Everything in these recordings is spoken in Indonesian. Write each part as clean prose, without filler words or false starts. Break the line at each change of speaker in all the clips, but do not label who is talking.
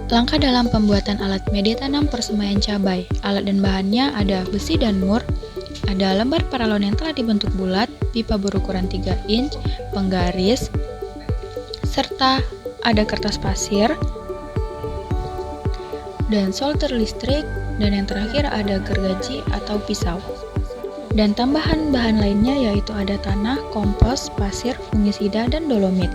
Langkah dalam pembuatan alat media tanam persemaian cabai. Alat dan bahannya ada besi dan mur, ada lembar paralon yang telah dibentuk bulat, pipa berukuran 3 inch, penggaris, serta ada kertas pasir, dan solder listrik, dan yang terakhir ada gergaji atau pisau. Dan tambahan bahan lainnya yaitu ada tanah, kompos, pasir, fungisida, dan dolomit.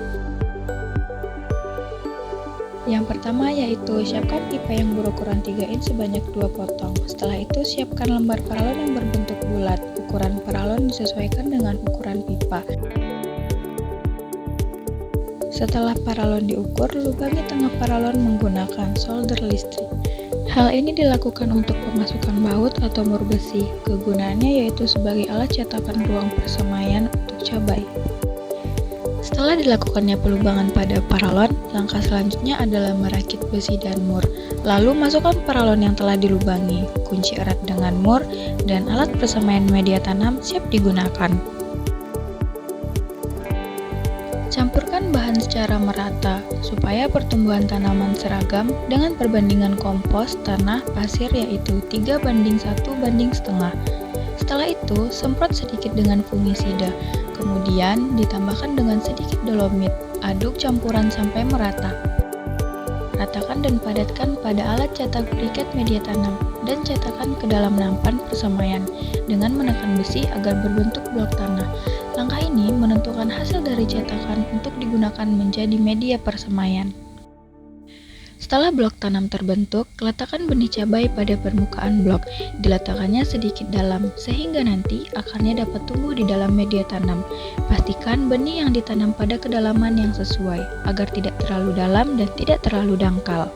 Yang pertama yaitu siapkan pipa yang berukuran 3 inch sebanyak 2 potong. Setelah itu siapkan lembar paralon yang berbentuk bulat. Ukuran paralon disesuaikan dengan ukuran pipa. Setelah paralon diukur, lubangi tengah paralon menggunakan solder listrik. Hal ini dilakukan untuk pemasukan baut atau mur besi. Kegunaannya yaitu sebagai alat cetakan ruang persemaian untuk cabai. Setelah dilakukannya pelubangan pada paralon, langkah selanjutnya adalah merakit besi dan mur. Lalu masukkan paralon yang telah dilubangi, kunci erat dengan mur, dan alat persemaian media tanam siap digunakan. Campurkan bahan secara merata, supaya pertumbuhan tanaman seragam dengan perbandingan kompos, tanah, pasir yaitu 3:1:1. Setelah itu, semprot sedikit dengan fungisida. Kemudian ditambahkan dengan sedikit dolomit, aduk campuran sampai merata. Ratakan dan padatkan pada alat cetak briket media tanam dan cetakkan ke dalam nampan persemaian dengan menekan besi agar berbentuk blok tanah. Langkah ini menentukan hasil dari cetakan untuk digunakan menjadi media persemaian. Setelah blok tanam terbentuk, letakkan benih cabai pada permukaan blok. Diletakkannya sedikit dalam, sehingga nanti akarnya dapat tumbuh di dalam media tanam. Pastikan benih yang ditanam pada kedalaman yang sesuai, agar tidak terlalu dalam dan tidak terlalu dangkal.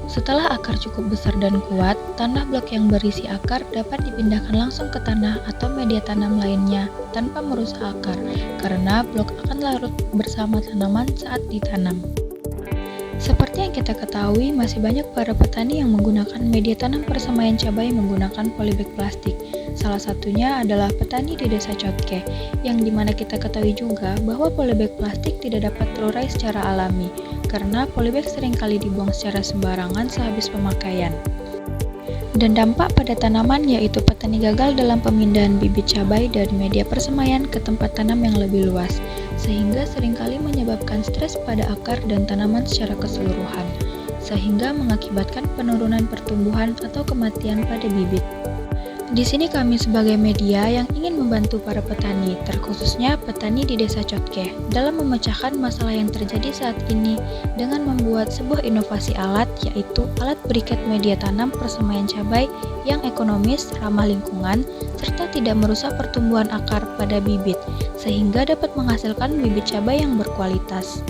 Setelah akar cukup besar dan kuat, tanah blok yang berisi akar dapat dipindahkan langsung ke tanah atau media tanam lainnya tanpa merusak akar, karena blok akan larut bersama tanaman saat ditanam. Seperti yang kita ketahui, masih banyak para petani yang menggunakan media tanam persemaian cabai menggunakan polybag plastik. Salah satunya adalah petani di Desa Cotke, yang dimana kita ketahui juga bahwa polybag plastik tidak dapat terurai secara alami, karena polybag seringkali dibuang secara sembarangan sehabis pemakaian. Dan dampak pada tanaman yaitu petani gagal dalam pemindahan bibit cabai dari media persemaian ke tempat tanam yang lebih luas, sehingga seringkali menyebabkan stres pada akar dan tanaman secara keseluruhan, sehingga mengakibatkan penurunan pertumbuhan atau kematian pada bibit. Di sini kami sebagai media yang ingin membantu para petani, terkhususnya petani di Desa Cotke, dalam memecahkan masalah yang terjadi saat ini dengan membuat sebuah inovasi alat, yaitu alat briket media tanam persemaian cabai yang ekonomis, ramah lingkungan, serta tidak merusak pertumbuhan akar pada bibit, sehingga dapat menghasilkan bibit cabai yang berkualitas.